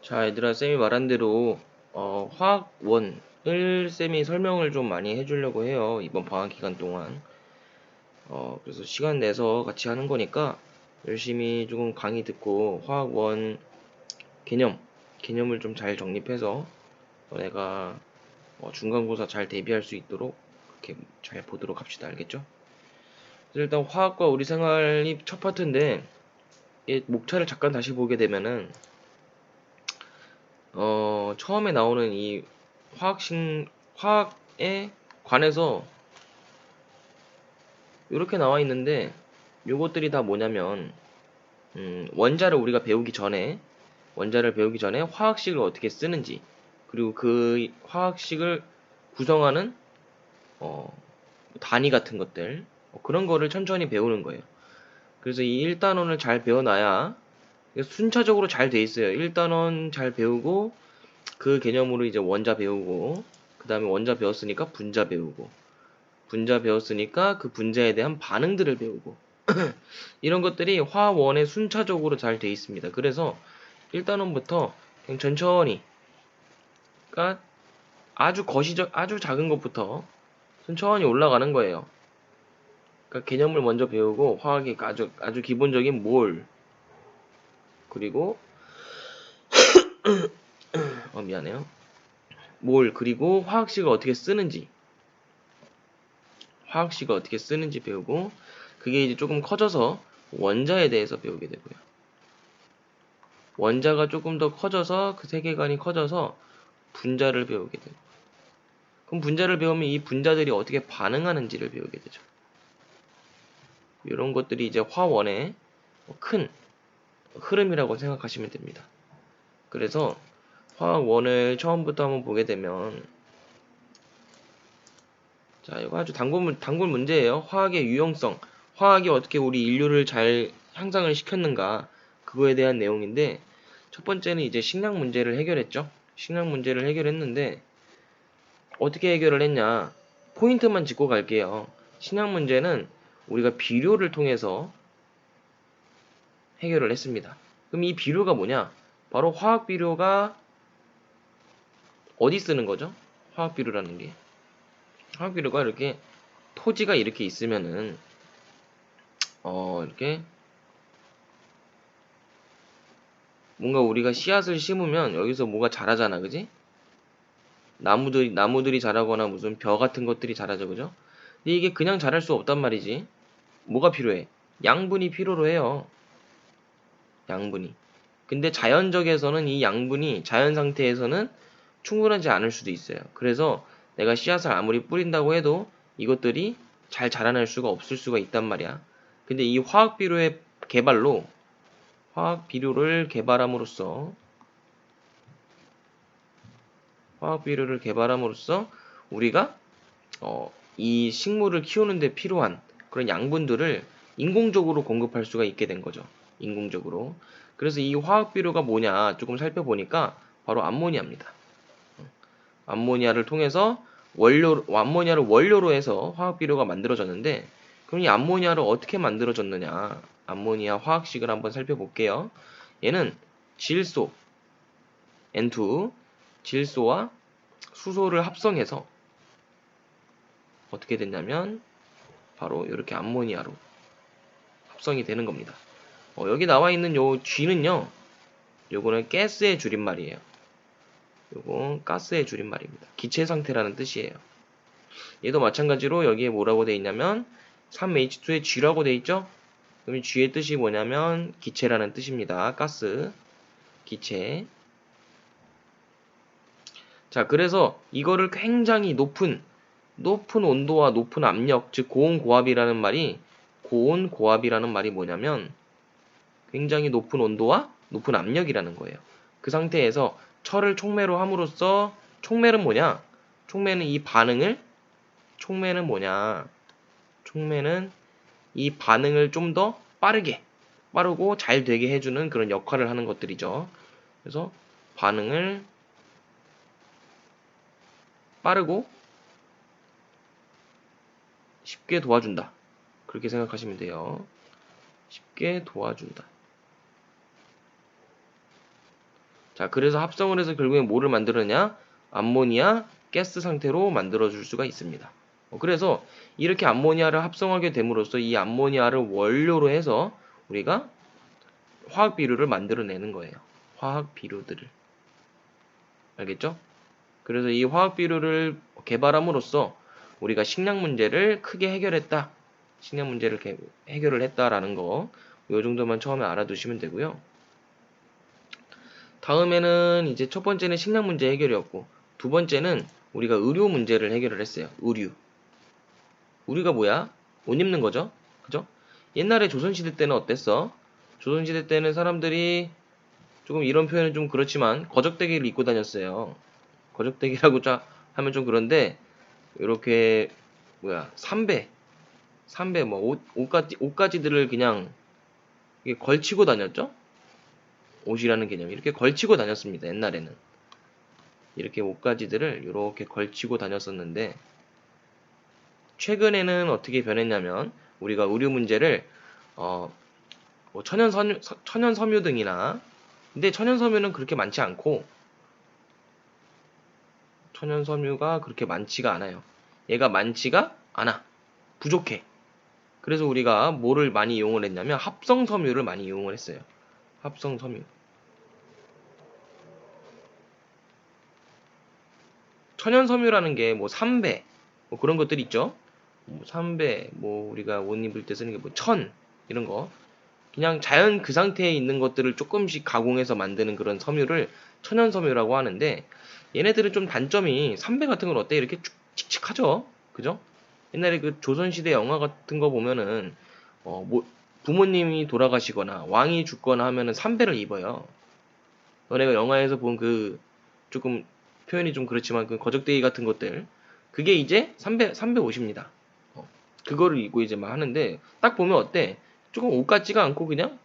자, 얘들아, 쌤이 말한 대로 화학원을 쌤이 설명을 좀 많이 해주려고 해요. 이번 방학 기간 동안. 그래서 시간 내서 같이 하는 거니까 열심히 조금 강의 듣고 화학원 개념을 좀 잘 정립해서 내가 중간고사 잘 대비할 수 있도록 그렇게 잘 보도록 합시다. 알겠죠? 그래서 일단 화학과 우리 생활이 첫 파트인데 이 목차를 잠깐 다시 보게 되면은 처음에 나오는 이 화학에 관해서 이렇게 나와 있는데 요것들이 다 뭐냐면 원자를 배우기 전에 화학식을 어떻게 쓰는지 그리고 그 화학식을 구성하는 어, 단위 같은 것들 그런 거를 천천히 배우는 거예요. 그래서 이 1단원을 잘 배워놔야 순차적으로 잘 돼 있어요. 1단원 잘 배우고 그 개념으로 이제 원자 배우고 그 다음에 원자 배웠으니까 분자 배우고 분자 배웠으니까 그 분자에 대한 반응들을 배우고 이런 것들이 화원에 순차적으로 잘 돼 있습니다. 그래서 1단원부터 그냥 천천히 그러니까 아주 작은 것부터 천천히 올라가는 거예요. 그러니까 개념을 먼저 배우고 화학의 아주 기본적인 몰 그리고 미안해요. 몰 그리고 화학식을 어떻게 쓰는지 배우고 그게 이제 조금 커져서 원자에 대해서 배우게 되고요. 원자가 조금 더 커져서 그 세계관이 커져서 분자를 배우게 되고 그럼 분자를 배우면 이 분자들이 어떻게 반응하는지를 배우게 되죠. 이런 것들이 이제 화원의 큰 흐름이라고 생각하시면 됩니다. 그래서 화학원을 처음부터 한번 보게 되면 자, 이거 아주 단골 문제예요. 화학의 유용성, 화학이 어떻게 우리 인류를 잘 향상을 시켰는가 그거에 대한 내용인데 첫 번째는 이제 식량 문제를 해결했죠. 식량 문제를 해결했는데 어떻게 해결을 했냐 포인트만 짚고 갈게요. 식량 문제는 우리가 비료를 통해서 해결을 했습니다. 그럼 이 비료가 뭐냐? 바로 화학 비료가 어디 쓰는 거죠? 화학 비료라는 게 화학 비료가 이렇게 토지가 이렇게 있으면은 이렇게 뭔가 우리가 씨앗을 심으면 여기서 뭐가 자라잖아, 그지? 나무들이 자라거나 무슨 벼 같은 것들이 자라죠, 그죠? 근데 이게 그냥 자랄 수 없단 말이지. 뭐가 필요해? 양분이 필요로 해요. 양분이. 근데 자연적에서는 이 양분이 자연 상태에서는 충분하지 않을 수도 있어요. 그래서 내가 씨앗을 아무리 뿌린다고 해도 이것들이 잘 자라날 수가 없을 수가 있단 말이야. 근데 이 화학 비료를 개발함으로써 우리가 이 식물을 키우는 데 필요한 그런 양분들을 인공적으로 공급할 수가 있게 된 거죠. 인공적으로. 그래서 이 화학 비료가 뭐냐 조금 살펴보니까 바로 암모니아입니다. 암모니아를 통해서 암모니아를 원료로 해서 화학 비료가 만들어졌는데 그럼 이 암모니아를 어떻게 만들어졌느냐? 암모니아 화학식을 한번 살펴볼게요. 얘는 질소 N2 질소와 수소를 합성해서 어떻게 됐냐면 바로 이렇게 암모니아로 합성이 되는 겁니다. 여기 나와 있는 요 G는요. 요거는 가스의 줄임말이에요. 요건 가스의 줄임말입니다. 기체 상태라는 뜻이에요. 얘도 마찬가지로 여기에 뭐라고 돼 있냐면 3H2에 G라고 돼 있죠? 그럼 G의 뜻이 뭐냐면 기체라는 뜻입니다. 가스, 기체. 자, 그래서 이거를 굉장히 높은 온도와 높은 압력, 즉 고온고압이라는 말이 뭐냐면 굉장히 높은 온도와 높은 압력이라는 거예요. 그 상태에서 철을 촉매로 함으로써 촉매는 뭐냐? 촉매는 이 반응을 좀 더 빠르고 잘 되게 해주는 그런 역할을 하는 것들이죠. 그래서 반응을 빠르고 쉽게 도와준다. 그렇게 생각하시면 돼요. 쉽게 도와준다. 자, 그래서 합성을 해서 결국엔 뭐를 만들었냐? 암모니아 가스 상태로 만들어줄 수가 있습니다. 그래서 이렇게 암모니아를 합성하게 됨으로써 이 암모니아를 원료로 해서 우리가 화학 비료를 만들어내는 거예요. 화학 비료들을. 알겠죠? 그래서 이 화학 비료를 개발함으로써 우리가 식량 문제를 크게 해결했다. 식량 문제를 해결을 했다라는 거. 이 정도만 처음에 알아두시면 되고요. 다음에는 이제 첫 번째는 식량 문제 해결이었고, 두 번째는 우리가 의료 문제를 해결을 했어요. 의류. 우리가 뭐야? 옷 입는 거죠? 그죠? 옛날에 조선시대 때는 어땠어? 조선시대 때는 사람들이 조금 이런 표현은 좀 그렇지만 거적대기를 입고 다녔어요. 거적대기라고 하면 좀 그런데 이렇게 뭐야 삼배 뭐 옷가지들을 그냥 이게 걸치고 다녔죠? 옷이라는 개념이 이렇게 걸치고 다녔습니다. 옛날에는 이렇게 옷가지들을 이렇게 걸치고 다녔었는데 최근에는 어떻게 변했냐면 우리가 의료 문제를 뭐 천연섬유 등이나 근데 천연섬유는 그렇게 많지 않고 천연섬유가 그렇게 많지가 않아요. 얘가 많지가 않아. 부족해. 그래서 우리가 뭐를 많이 이용을 했냐면 합성섬유를 많이 이용을 했어요. 합성섬유. 천연섬유라는 게 뭐 삼배 뭐 그런 것들 있죠. 뭐 삼배 뭐 우리가 옷 입을 때 쓰는 게 뭐 천 이런 거 그냥 자연 그 상태에 있는 것들을 조금씩 가공해서 만드는 그런 섬유를 천연섬유라고 하는데 얘네들은 좀 단점이 삼배 같은 건 어때? 이렇게 칙칙하죠? 그죠? 옛날에 그 조선시대 영화 같은 거 보면은 뭐 부모님이 돌아가시거나 왕이 죽거나 하면은 삼배를 입어요. 너네가 영화에서 본 그 조금 표현이 좀 그렇지만 그 거적대기 같은 것들 그게 이제 삼배 옷입니다. 그거를 입고 이제 막 하는데 딱 보면 어때? 조금 옷 같지가 않고 그냥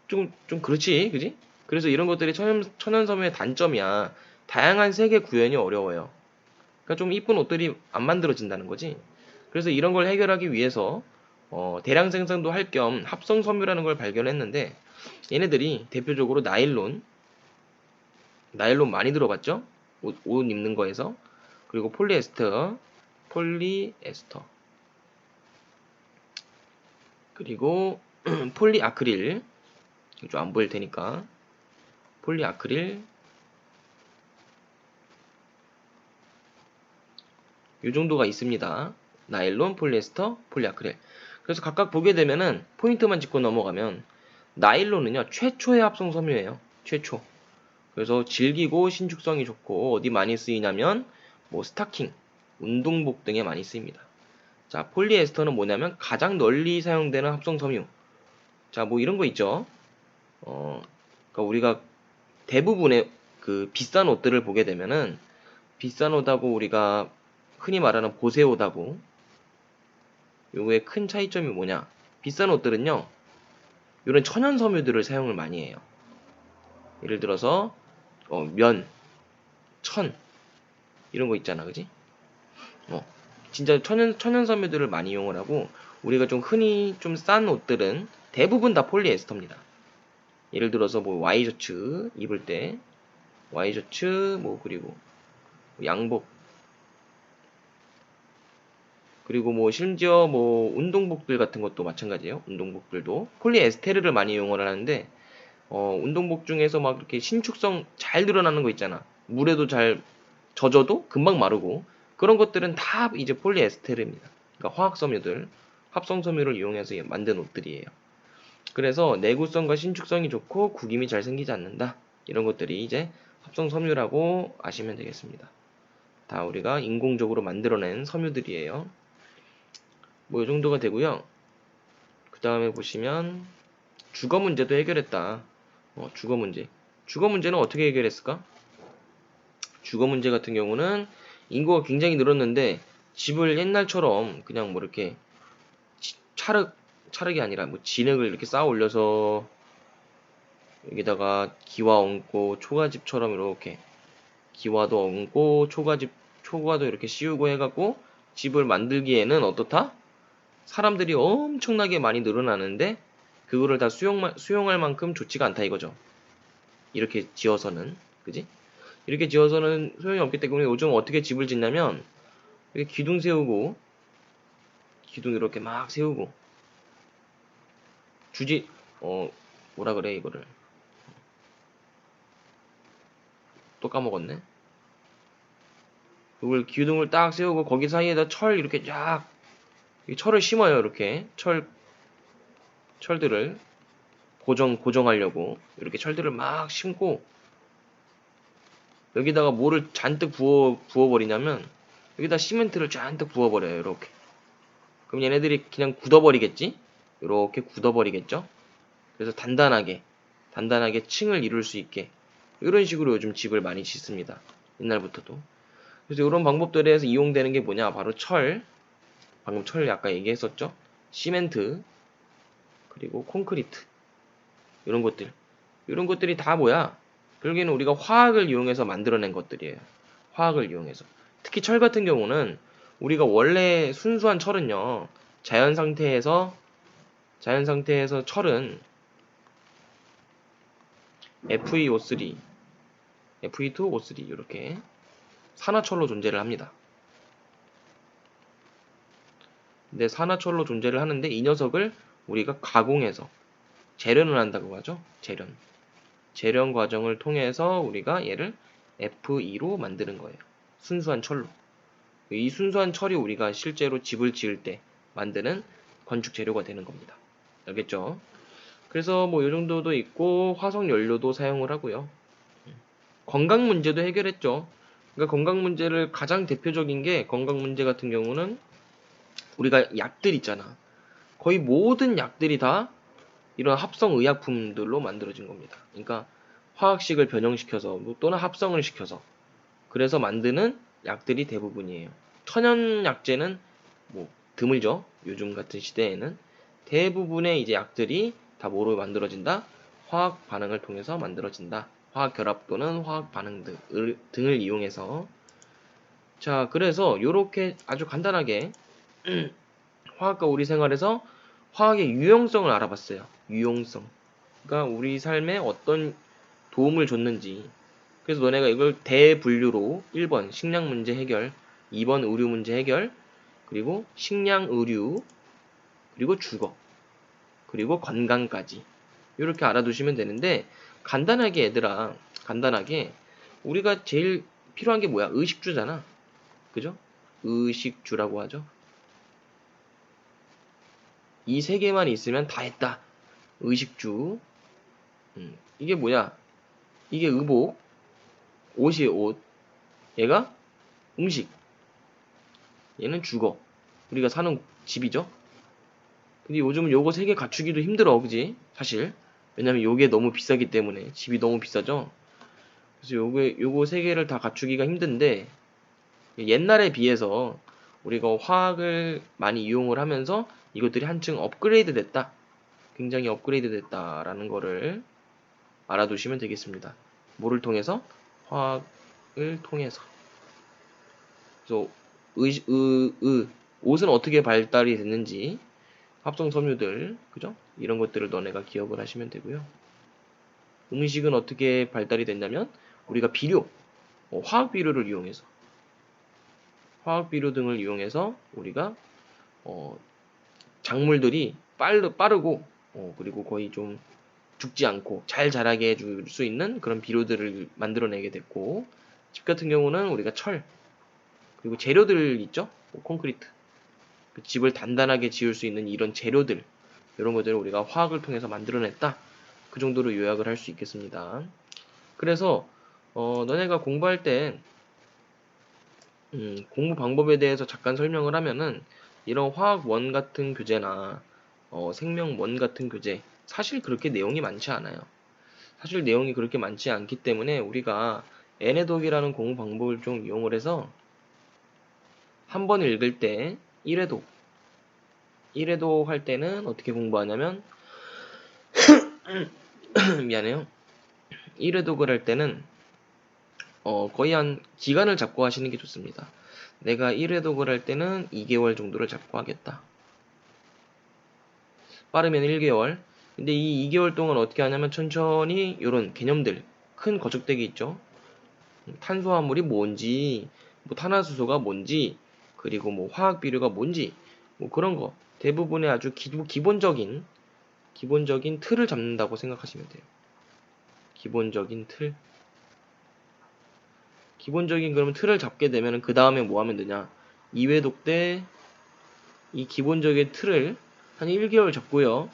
좀 그렇지, 그지? 그래서 이런 것들이 천연섬유의 단점이야. 다양한 색의 구현이 어려워요. 그러니까 좀 이쁜 옷들이 안 만들어진다는 거지. 그래서 이런 걸 해결하기 위해서 대량 생산도 할 겸 합성 섬유라는 걸 발견했는데 얘네들이 대표적으로 나일론 많이 들어봤죠? 옷 입는 거에서. 그리고 폴리에스터, 그리고 폴리아크릴, 좀 안 보일 테니까 폴리아크릴, 이 정도가 있습니다. 나일론, 폴리에스터, 폴리아크릴. 그래서 각각 보게 되면은 포인트만 짚고 넘어가면 나일론은요 최초의 합성 섬유예요. 최초. 그래서 질기고 신축성이 좋고 어디 많이 쓰이냐면 뭐 스타킹, 운동복 등에 많이 쓰입니다. 자, 폴리에스터는 뭐냐면 가장 널리 사용되는 합성 섬유. 자, 뭐 이런 거 있죠. 그러니까 우리가 대부분의 그 비싼 옷들을 보게 되면은 비싼 옷하고 우리가 흔히 말하는 보세 옷하고 요거의 큰 차이점이 뭐냐? 비싼 옷들은요. 이런 천연 섬유들을 사용을 많이 해요. 예를 들어서 면, 천 이런 거 있잖아, 그지? 진짜 천연 섬유들을 많이 이용을 하고 우리가 좀 흔히 좀 싼 옷들은 대부분 다 폴리에스터입니다. 예를 들어서 뭐 와이셔츠 입을 때 와이셔츠 뭐 그리고 양복 그리고 뭐 심지어 뭐 운동복들 같은 것도 마찬가지예요. 운동복들도 폴리에스테르를 많이 이용을 하는데 운동복 중에서 막 이렇게 신축성 잘 드러나는 거 있잖아. 물에도 잘 젖어도 금방 마르고 그런 것들은 다 이제 폴리에스테르입니다. 그러니까 화학섬유들, 합성섬유를 이용해서 만든 옷들이에요. 그래서 내구성과 신축성이 좋고 구김이 잘 생기지 않는다. 이런 것들이 이제 합성섬유라고 아시면 되겠습니다. 다 우리가 인공적으로 만들어낸 섬유들이에요. 뭐 이 정도가 되고요. 그 다음에 보시면 주거 문제도 해결했다. 주거 문제. 주거 문제는 어떻게 해결했을까? 주거 문제 같은 경우는 인구가 굉장히 늘었는데 집을 옛날처럼 그냥 뭐 이렇게 차륵이 아니라 뭐 진흙을 이렇게 쌓아 올려서 여기다가 기와 얹고 초가집처럼 이렇게 기와도 얹고 초가도 이렇게 씌우고 해갖고 집을 만들기에는 어떻다? 사람들이 엄청나게 많이 늘어나는데 그거를 다 수용할 만큼 좋지가 않다 이거죠. 이렇게 지어서는. 그지? 이렇게 지어서는 소용이 없기 때문에 요즘 어떻게 집을 짓냐면 이렇게 기둥 세우고 기둥 이렇게 막 세우고 주지 뭐라 그래 이거를 또 까먹었네. 이걸 기둥을 딱 세우고 거기 사이에다 철 이렇게 쫙 이 철을 심어요. 이렇게 철들을 고정하려고 이렇게 철들을 막 심고 여기다가 뭐를 잔뜩 부어버리냐면 여기다 시멘트를 잔뜩 부어버려요. 이렇게. 그럼 얘네들이 그냥 굳어버리겠지? 이렇게 굳어버리겠죠? 그래서 단단하게 층을 이룰 수 있게 이런 식으로 요즘 집을 많이 짓습니다. 옛날부터도. 그래서 이런 방법들에서 이용되는 게 뭐냐? 바로 방금 철 아까 얘기했었죠? 시멘트, 그리고 콘크리트 이런 것들이 다 뭐야? 결국에는 우리가 화학을 이용해서 만들어낸 것들이에요. 화학을 이용해서. 특히 철 같은 경우는 우리가 원래 순수한 철은요. 자연 상태에서 철은 Fe2O3 이렇게 산화철로 존재를 합니다. 근데 산화철로 존재를 하는데 이 녀석을 우리가 가공해서 재련을 한다고 하죠. 재련 과정을 통해서 우리가 얘를 Fe2로 만드는 거예요. 순수한 철로. 이 순수한 철이 우리가 실제로 집을 지을 때 만드는 건축 재료가 되는 겁니다. 알겠죠? 그래서 뭐 이 정도도 있고 화석 연료도 사용을 하고요. 건강 문제도 해결했죠. 그러니까 건강 문제를 가장 대표적인 게 건강 문제 같은 경우는 우리가 약들 있잖아. 거의 모든 약들이 다 이런 합성 의약품들로 만들어진 겁니다. 그러니까 화학식을 변형시켜서 또는 합성을 시켜서 그래서 만드는 약들이 대부분이에요. 천연 약재는 뭐 드물죠. 요즘 같은 시대에는 대부분의 이제 약들이 다 뭐로 만들어진다? 화학 반응을 통해서 만들어진다. 화학 결합 또는 화학 반응 등을 이용해서 자, 그래서 요렇게 아주 간단하게 화학과 우리 생활에서 화학의 유용성을 알아봤어요. 유용성. 그러니까 우리 삶에 어떤 도움을 줬는지. 그래서 너네가 이걸 대분류로 1번 식량 문제 해결, 2번 의료 문제 해결, 그리고 식량, 의류, 그리고 주거, 그리고 건강까지 이렇게 알아두시면 되는데 간단하게 얘들아, 간단하게 우리가 제일 필요한 게 뭐야? 의식주잖아. 그죠? 의식주라고 하죠. 이 세 개만 있으면 다 했다. 의식주. 이게 뭐야? 이게 의복, 옷이 옷. 얘가 음식. 얘는 주거. 우리가 사는 집이죠. 근데 요즘은 요거 세 개 갖추기도 힘들어, 그지? 사실. 왜냐면 요게 너무 비싸기 때문에. 집이 너무 비싸죠? 그래서 요거 세 개를 다 갖추기가 힘든데, 옛날에 비해서 우리가 화학을 많이 이용을 하면서 이것들이 한층 업그레이드 됐다. 굉장히 업그레이드 됐다라는 거를 알아두시면 되겠습니다. 뭐를 통해서? 화학을 통해서. 그래서 옷은 어떻게 발달이 됐는지, 합성 섬유들, 그죠? 이런 것들을 너네가 기억을 하시면 되고요. 음식은 어떻게 발달이 됐냐면 우리가 비료, 화학 비료를 이용해서 화학 비료 등을 이용해서 우리가 작물들이 빠르고 그리고 거의 좀 죽지 않고 잘 자라게 해줄 수 있는 그런 비료들을 만들어내게 됐고 집 같은 경우는 우리가 철 그리고 재료들 있죠? 콘크리트 그 집을 단단하게 지을 수 있는 이런 재료들 이런 것들을 우리가 화학을 통해서 만들어냈다. 그 정도로 요약을 할 수 있겠습니다. 그래서 너네가 공부할 때 공부 방법에 대해서 잠깐 설명을 하면은 이런 화학원 같은 교재나 생명원 같은 교재 사실 그렇게 내용이 많지 않아요. 사실 내용이 그렇게 많지 않기 때문에 우리가 애네독이라는 공부 방법을 좀 이용을 해서 한 번 읽을 때 1회독 할 때는 어떻게 공부하냐면 미안해요. 1회독을 할 때는 거의 한 기간을 잡고 하시는 게 좋습니다. 내가 1회독을 할 때는 2개월 정도를 잡고 하겠다. 빠르면 1개월. 근데 이 2개월 동안 어떻게 하냐면 천천히 이런 개념들, 큰 거적대기 있죠? 탄소화물이 뭔지, 뭐 탄화수소가 뭔지, 그리고 뭐 화학 비료가 뭔지, 뭐 그런 거 대부분의 아주 기본적인 틀을 잡는다고 생각하시면 돼요. 기본적인 틀. 기본적인 그러면 틀을 잡게 되면 그 다음에 뭐 하면 되냐? 이회독 때 이 기본적인 틀을 한 1개월 잡고요.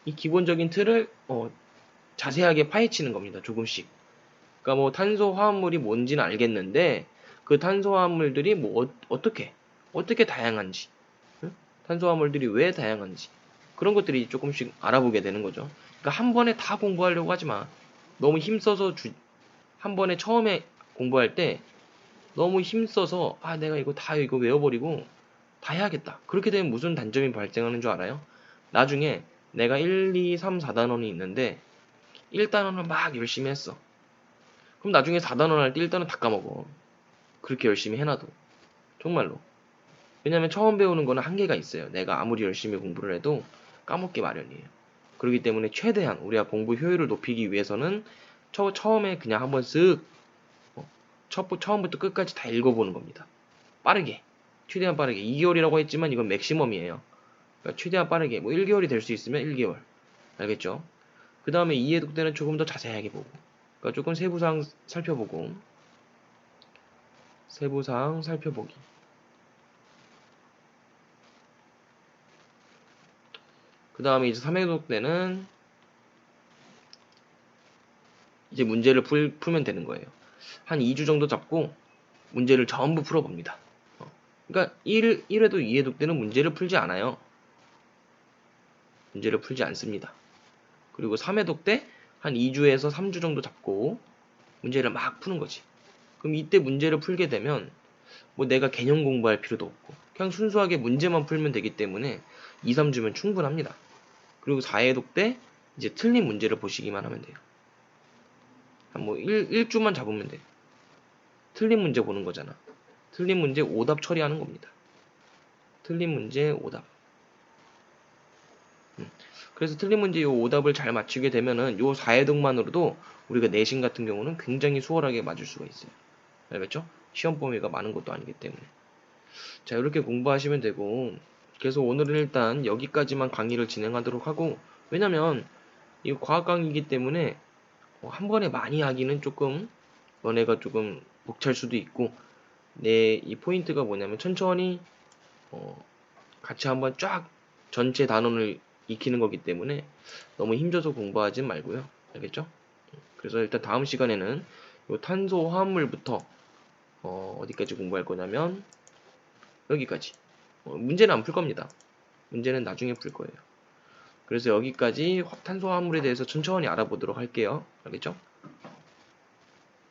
이 기본적인 틀을 자세하게 파헤치는 겁니다. 조금씩. 그러니까 뭐 탄소 화합물이 뭔지는 알겠는데 그 탄소 화합물들이 뭐 어떻게 다양한지, 응? 탄소 화합물들이 왜 다양한지 그런 것들이 조금씩 알아보게 되는 거죠. 그러니까 한 번에 다 공부하려고 하지 마. 너무 힘써서 한 번에 처음에 공부할 때 너무 힘써서 내가 이거 외워버리고 다 해야겠다. 그렇게 되면 무슨 단점이 발생하는 줄 알아요? 나중에 내가 1, 2, 3, 4단원이 있는데 1단원을 막 열심히 했어. 그럼 나중에 4단원 할 때 1단원 다 까먹어. 그렇게 열심히 해놔도. 정말로. 왜냐면 처음 배우는 거는 한계가 있어요. 내가 아무리 열심히 공부를 해도 까먹기 마련이에요. 그렇기 때문에 최대한 우리가 공부 효율을 높이기 위해서는 처음에 그냥 한번 쓱 처음부터 끝까지 다 읽어보는 겁니다. 빠르게. 최대한 빠르게. 2개월이라고 했지만 이건 맥시멈이에요. 그러니까 최대한 빠르게. 뭐 1개월이 될 수 있으면 1개월. 알겠죠? 그 다음에 이해독 때는 조금 더 자세하게 보고. 그러니까 조금 세부사항 살펴보고. 세부사항 살펴보기. 그 다음에 이제 3회독 때는 이제 문제를 풀면 되는 거예요. 한 2주 정도 잡고 문제를 전부 풀어봅니다. 그러니까 1회도 2회독 때는 문제를 풀지 않아요. 문제를 풀지 않습니다. 그리고 3회독 때 한 2주에서 3주 정도 잡고 문제를 막 푸는 거지. 그럼 이때 문제를 풀게 되면 뭐 내가 개념 공부할 필요도 없고 그냥 순수하게 문제만 풀면 되기 때문에 2, 3주면 충분합니다. 그리고 4회독 때 이제 틀린 문제를 보시기만 하면 돼요. 한 뭐 1주만 잡으면 돼. 틀린 문제 보는 거잖아. 틀린 문제 오답 처리하는 겁니다. 틀린 문제 오답. 그래서 틀린 문제 요 오답을 잘 맞추게 되면은 요 4회독만으로도 우리가 내신 같은 경우는 굉장히 수월하게 맞을 수가 있어요. 알겠죠? 시험 범위가 많은 것도 아니기 때문에. 자, 이렇게 공부하시면 되고, 그래서 오늘은 일단 여기까지만 강의를 진행하도록 하고, 왜냐면 이거 과학 강의이기 때문에 한 번에 많이 하기는 조금 너네가 조금 벅찰 수도 있고, 내 이 포인트가 뭐냐면 천천히 같이 한번 쫙 전체 단원을 익히는 거기 때문에 너무 힘줘서 공부하지 말고요. 알겠죠? 그래서 일단 다음 시간에는 요 탄소 화합물부터 어디까지 공부할 거냐면 여기까지. 문제는 안 풀 겁니다. 문제는 나중에 풀 거예요. 그래서 여기까지 탄소 화합물에 대해서 천천히 알아보도록 할게요. 알겠죠?